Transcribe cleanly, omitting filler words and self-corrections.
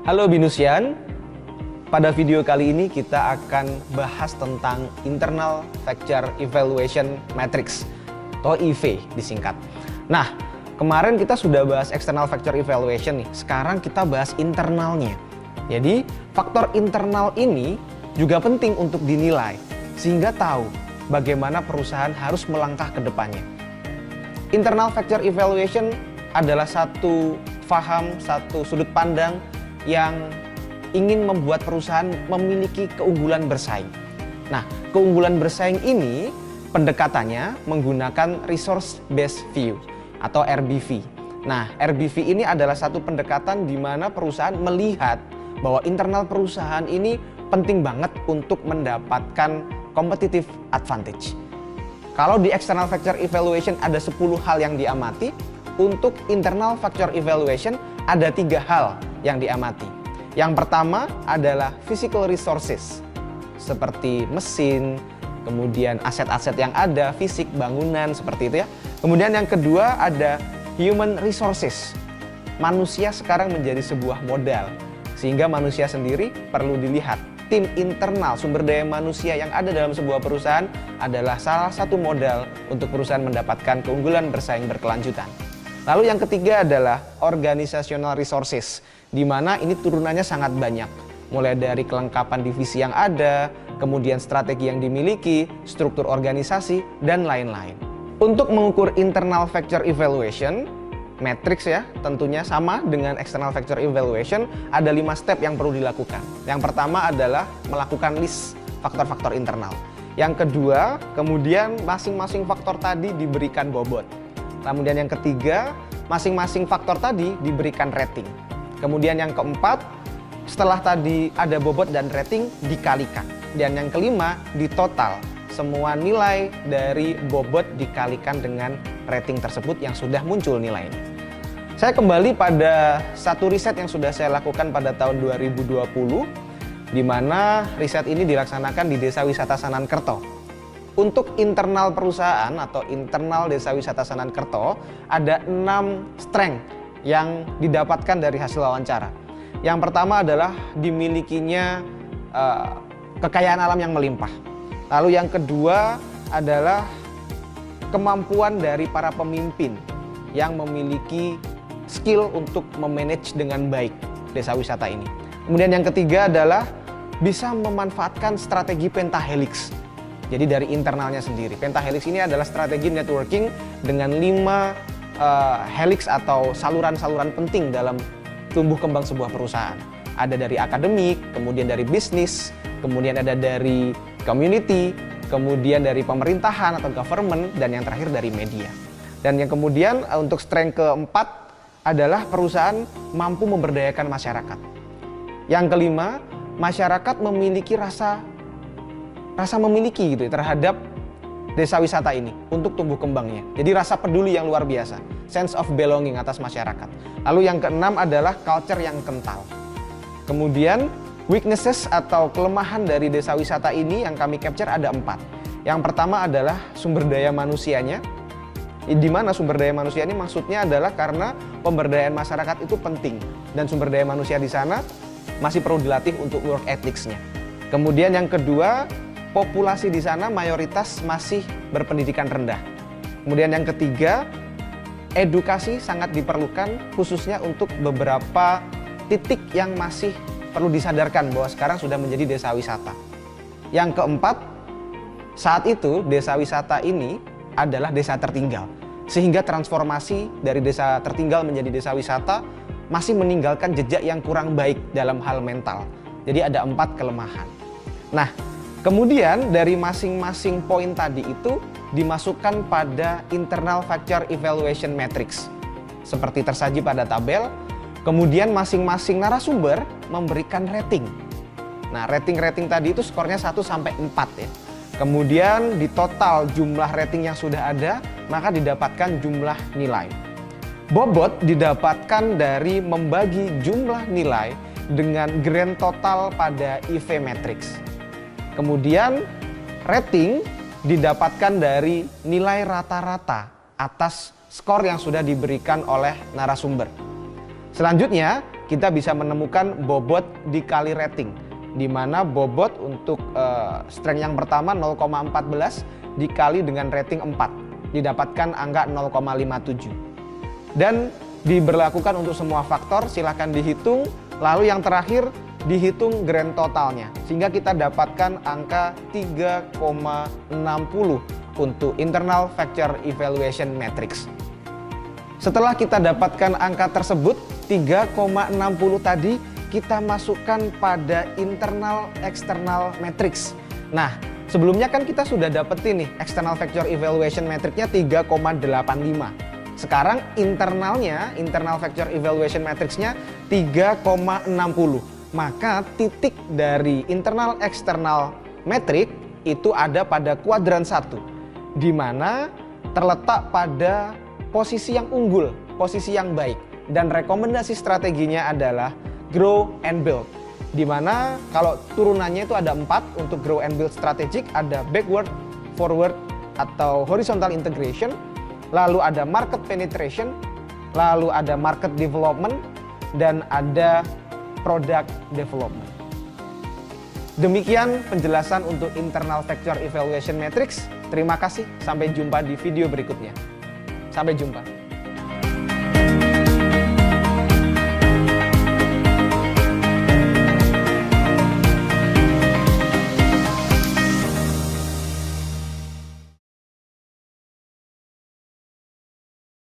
Halo Binusian, pada video kali ini kita akan bahas tentang Internal Factor Evaluation Matrix atau IV disingkat. Nah, kemarin kita sudah bahas External Factor Evaluation nih, sekarang kita bahas internalnya. Jadi, faktor internal ini juga penting untuk dinilai, sehingga tahu bagaimana perusahaan harus melangkah ke depannya. Internal Factor Evaluation adalah satu sudut pandang yang ingin membuat perusahaan memiliki keunggulan bersaing. Nah, keunggulan bersaing ini pendekatannya menggunakan Resource Based View atau RBV. Nah, RBV ini adalah satu pendekatan di mana perusahaan melihat bahwa internal perusahaan ini penting banget untuk mendapatkan competitive advantage. Kalau di External Factor Evaluation ada 10 hal yang diamati, untuk Internal Factor Evaluation ada 3 hal yang diamati. Yang pertama adalah physical resources, seperti mesin, kemudian aset-aset yang ada, fisik, bangunan, seperti itu ya. Kemudian yang kedua ada human resources. Manusia sekarang menjadi sebuah modal, sehingga manusia sendiri perlu dilihat. Tim internal, sumber daya manusia yang ada dalam sebuah perusahaan adalah salah satu modal untuk perusahaan mendapatkan keunggulan bersaing berkelanjutan. Lalu yang ketiga adalah organizational resources, di mana ini turunannya sangat banyak. Mulai dari kelengkapan divisi yang ada, kemudian strategi yang dimiliki, struktur organisasi, dan lain-lain. Untuk mengukur internal factor evaluation, matrix ya, tentunya sama dengan external factor evaluation, ada 5 step yang perlu dilakukan. Yang pertama adalah melakukan list faktor-faktor internal. Yang kedua, kemudian masing-masing faktor tadi diberikan bobot. Kemudian yang ketiga, masing-masing faktor tadi diberikan rating. Kemudian yang keempat, setelah tadi ada bobot dan rating dikalikan. Dan yang kelima, ditotal. Semua nilai dari bobot dikalikan dengan rating tersebut yang sudah muncul nilainya. Saya kembali pada satu riset yang sudah saya lakukan pada tahun 2020, di mana riset ini dilaksanakan di Desa Wisata Sanankerto. Untuk internal perusahaan atau internal Desa Wisata Sanankerto ada 6 strength yang didapatkan dari hasil wawancara. Yang pertama adalah dimilikinya kekayaan alam yang melimpah. Lalu yang kedua adalah kemampuan dari para pemimpin yang memiliki skill untuk memanage dengan baik desa wisata ini. Kemudian yang ketiga adalah bisa memanfaatkan strategi pentahelix. Jadi dari internalnya sendiri. Pentahelix ini adalah strategi networking dengan 5 helix atau saluran-saluran penting dalam tumbuh kembang sebuah perusahaan. Ada dari akademik, kemudian dari bisnis, kemudian ada dari community, kemudian dari pemerintahan atau government, dan yang terakhir dari media. Dan yang kemudian untuk strength keempat adalah perusahaan mampu memberdayakan masyarakat. Yang kelima, masyarakat memiliki rasa memiliki gitu terhadap desa wisata ini untuk tumbuh kembangnya. Jadi rasa peduli yang luar biasa, sense of belonging atas masyarakat. Lalu yang keenam adalah culture yang kental. Kemudian weaknesses atau kelemahan dari desa wisata ini yang kami capture ada 4. Yang pertama adalah sumber daya manusianya. Di mana sumber daya manusia ini maksudnya adalah karena pemberdayaan masyarakat itu penting, dan sumber daya manusia di sana masih perlu dilatih untuk work ethics-nya. Kemudian yang kedua, populasi di sana mayoritas masih berpendidikan rendah. Kemudian yang ketiga, edukasi sangat diperlukan khususnya untuk beberapa titik yang masih perlu disadarkan bahwa sekarang sudah menjadi desa wisata. Yang keempat, saat itu desa wisata ini adalah desa tertinggal. Sehingga transformasi dari desa tertinggal menjadi desa wisata masih meninggalkan jejak yang kurang baik dalam hal mental. Jadi ada 4 kelemahan. Nah, kemudian dari masing-masing poin tadi itu dimasukkan pada Internal Factor Evaluation Matrix seperti tersaji pada tabel. Kemudian masing-masing narasumber memberikan rating. Nah, rating-rating tadi itu skornya 1 sampai 4 ya. Kemudian di total jumlah rating yang sudah ada, maka didapatkan jumlah nilai. Bobot didapatkan dari membagi jumlah nilai dengan grand total pada IV matrix. Kemudian rating didapatkan dari nilai rata-rata atas skor yang sudah diberikan oleh narasumber. Selanjutnya kita bisa menemukan bobot dikali rating, di mana bobot untuk strength yang pertama 0,14 dikali dengan rating 4, didapatkan angka 0,57. Dan diberlakukan untuk semua faktor, silahkan dihitung, lalu yang terakhir dihitung grand totalnya, sehingga kita dapatkan angka 3,60 untuk internal factor evaluation matrix. Setelah kita dapatkan angka tersebut 3,60 tadi, kita masukkan pada internal external matrix. Nah, sebelumnya kan kita sudah dapetin nih external factor evaluation matrixnya 3,85. Sekarang internal factor evaluation matrixnya 3,60. Maka titik dari internal external matrix itu ada pada kuadran 1, di mana terletak pada posisi yang unggul, posisi yang baik. Dan rekomendasi strateginya adalah grow and build, di mana kalau turunannya itu ada 4 untuk grow and build strategic, ada backward, forward, atau horizontal integration, lalu ada market penetration, lalu ada market development, dan ada product development. Demikian penjelasan untuk internal factor evaluation matrix. Terima kasih, sampai jumpa di video berikutnya. Sampai jumpa.